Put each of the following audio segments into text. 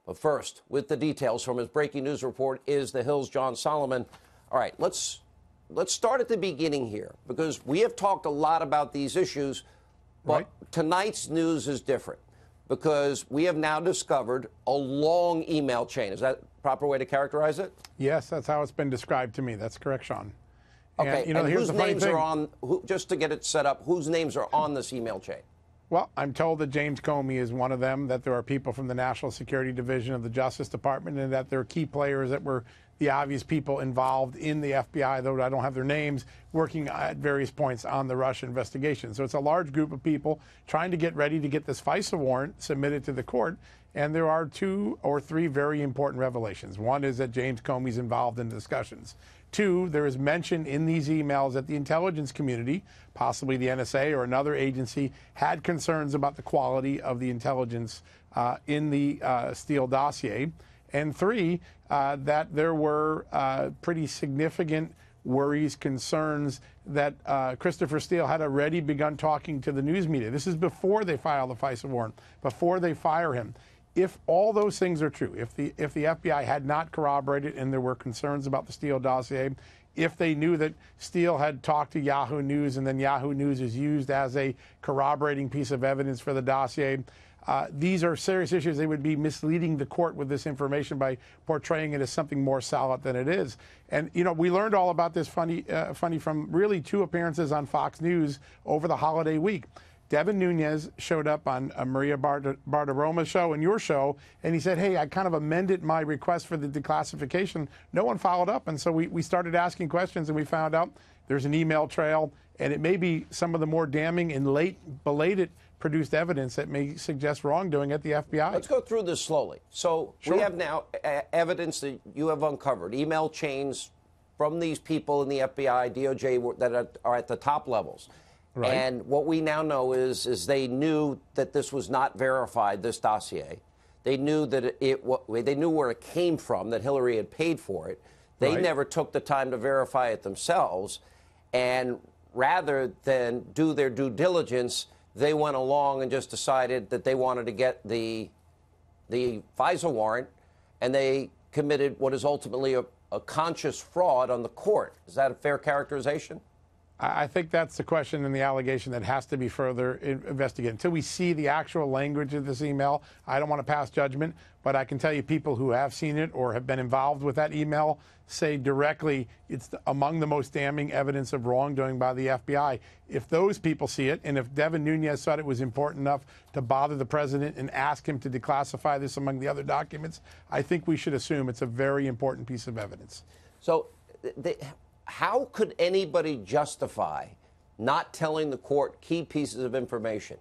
But first, with the details from his breaking news report is the Hill's John Solomon. All right, let's start at the beginning here, because we have talked a lot about these issues, but tonight's news is different because we have now discovered a long email chain. Is that a proper way to characterize it? Yes, that's how it's been described to me. That's correct, Sean. Okay, and and here's whose names are on, just to get it set up, whose names are on this email chain? Well, I'm told that James Comey is one of them, that there are people from the National Security Division of the Justice Department, and that there are key players that were the obvious people involved in the FBI, though I don't have their names, working at various points on the Russia investigation. So it's a large group of people trying to get ready to get this FISA warrant submitted to the court. And there are 2 or 3 very important revelations. One is that James Comey's involved in the discussions. 2, there is mention in these emails that the intelligence community, possibly the NSA or another agency, had concerns about the quality of the intelligence in the Steele dossier. And 3, that there were pretty significant worries, concerns that Christopher Steele had already begun talking to the news media. This is before they file the FISA warrant, before they fire him. If all those things are true, if the FBI had not corroborated and there were concerns about the Steele dossier, if they knew that Steele had talked to Yahoo News and then Yahoo News is used as a corroborating piece of evidence for the dossier, these are serious issues. They would be misleading the court with this information by portraying it as something more solid than it is. And, you know, we learned all about this funny from really 2 appearances on Fox News over the holiday week. Devin Nunes showed up on Maria Bartiromo's show and your show, and he said, hey, I kind of amended my request for the declassification. No one followed up, and so we started asking questions, and we found out there's an email trail, and it may be some of the more damning and belated produced evidence that may suggest wrongdoing at the FBI. Let's go through this slowly. So we have now evidence that you have uncovered, email chains from these people in the FBI, DOJ that are at the top levels. Right. And what we now know is they knew that this was not verified, this dossier. They knew that they knew where it came from, that Hillary had paid for it. They never took the time to verify it themselves. And rather than do their due diligence, they went along and just decided that they wanted to get the FISA warrant, and they committed what is ultimately a conscious fraud on the court. Is that a fair characterization? I think that's the question and the allegation that has to be further investigated. Until we see the actual language of this email, I don't want to pass judgment, but I can tell you people who have seen it or have been involved with that email say directly it's among the most damning evidence of wrongdoing by the FBI. If those people see it, and if Devin Nunes thought it was important enough to bother the president and ask him to declassify this among the other documents, I think we should assume it's a very important piece of evidence. So how could anybody justify not telling the court key pieces of information?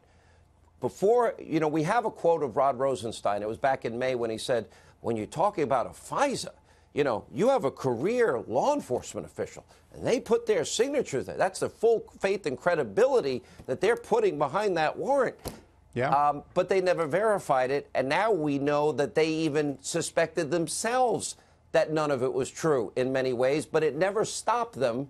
Before, you know, we have a quote of Rod Rosenstein. It was back in May when he said, when you're talking about a FISA, you know, you have a career law enforcement official, and they put their signatures there. That's the full faith and credibility that they're putting behind that warrant. Yeah. But they never verified it, and now we know that they even suspected themselves that none of it was true in many ways, but it never stopped them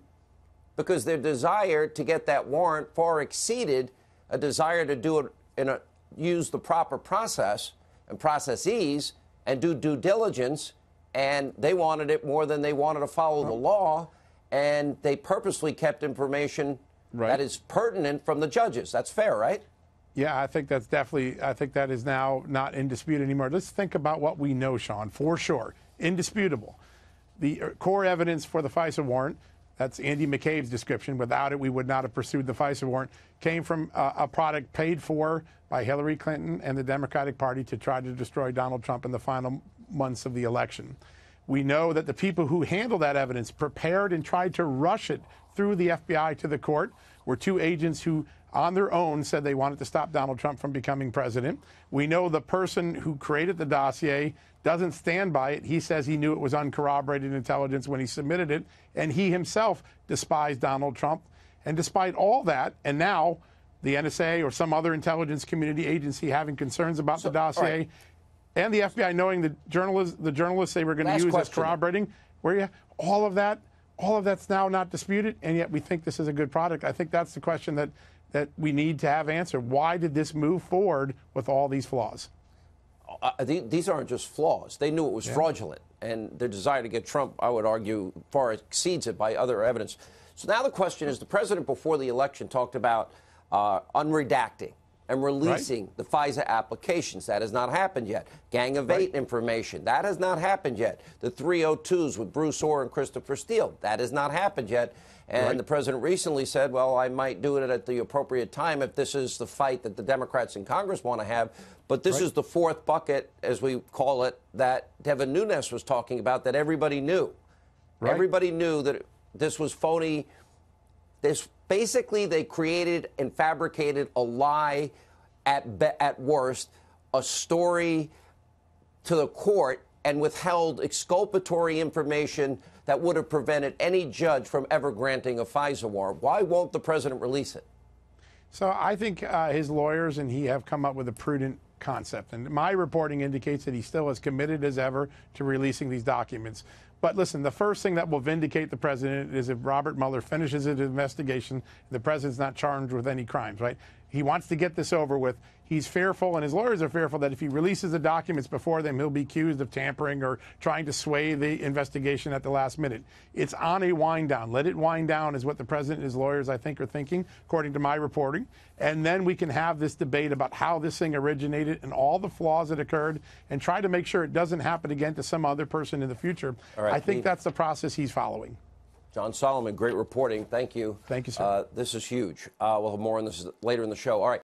because their desire to get that warrant far exceeded a desire to do it use the proper process and processes and do due diligence, and they wanted it more than they wanted to follow the law, and they purposely kept information that is pertinent from the judges. That's fair, right? Yeah, I think that's definitely, I think that is now not in dispute anymore. Let's think about what we know, Sean, for sure. Indisputable. The core evidence for the FISA warrant, that's Andy McCabe's description. Without it, we would not have pursued the FISA warrant, came from a product paid for by Hillary Clinton and the Democratic Party to try to destroy Donald Trump in the final months of the election. We know that the people who handled that evidence, prepared and tried to rush it through the FBI to the court, were 2 agents who on their own said they wanted to stop Donald Trump from becoming president. We know the person who created the dossier doesn't stand by it. He says he knew it was uncorroborated intelligence when he submitted it, and he himself despised Donald Trump. And despite all that, and now the NSA or some other intelligence community agency having concerns about the dossier, and the FBI knowing the journalists they were going to use as corroborating, all of that's now not disputed, and yet we think this is a good product. I think that's the question that we need to have answered. Why did this move forward with all these flaws? these aren't just flaws. They knew it was fraudulent, and their desire to get Trump, I would argue, far exceeds it by other evidence. So now the question is, the president before the election talked about unredacting and releasing the FISA applications. That has not happened yet. Gang of Eight information. That has not happened yet. The 302s with Bruce Orr and Christopher Steele. That has not happened yet. And the president recently said, well, I might do it at the appropriate time if this is the fight that the Democrats in Congress want to have. But this is the fourth bucket, as we call it, that Devin Nunes was talking about, that everybody knew. Everybody knew that this was phony. Basically, they created and fabricated a lie at worst, a story to the court, and withheld exculpatory information that would have prevented any judge from ever granting a FISA warrant. Why won't the president release it? So I think his lawyers and he have come up with a prudent concept. And my reporting indicates that he's still as committed as ever to releasing these documents. But listen, the first thing that will vindicate the president is if Robert Mueller finishes his investigation, the president's not charged with any crimes, right? He wants to get this over with. He's fearful, and his lawyers are fearful, that if he releases the documents before them, he'll be accused of tampering or trying to sway the investigation at the last minute. It's on a wind down. Let it wind down is what the president and his lawyers, I think, are thinking, according to my reporting. And then we can have this debate about how this thing originated and all the flaws that occurred and try to make sure it doesn't happen again to some other person in the future. I think that's the process he's following. John Solomon, great reporting. Thank you. Thank you, sir. This is huge. We'll have more on this later in the show. All right.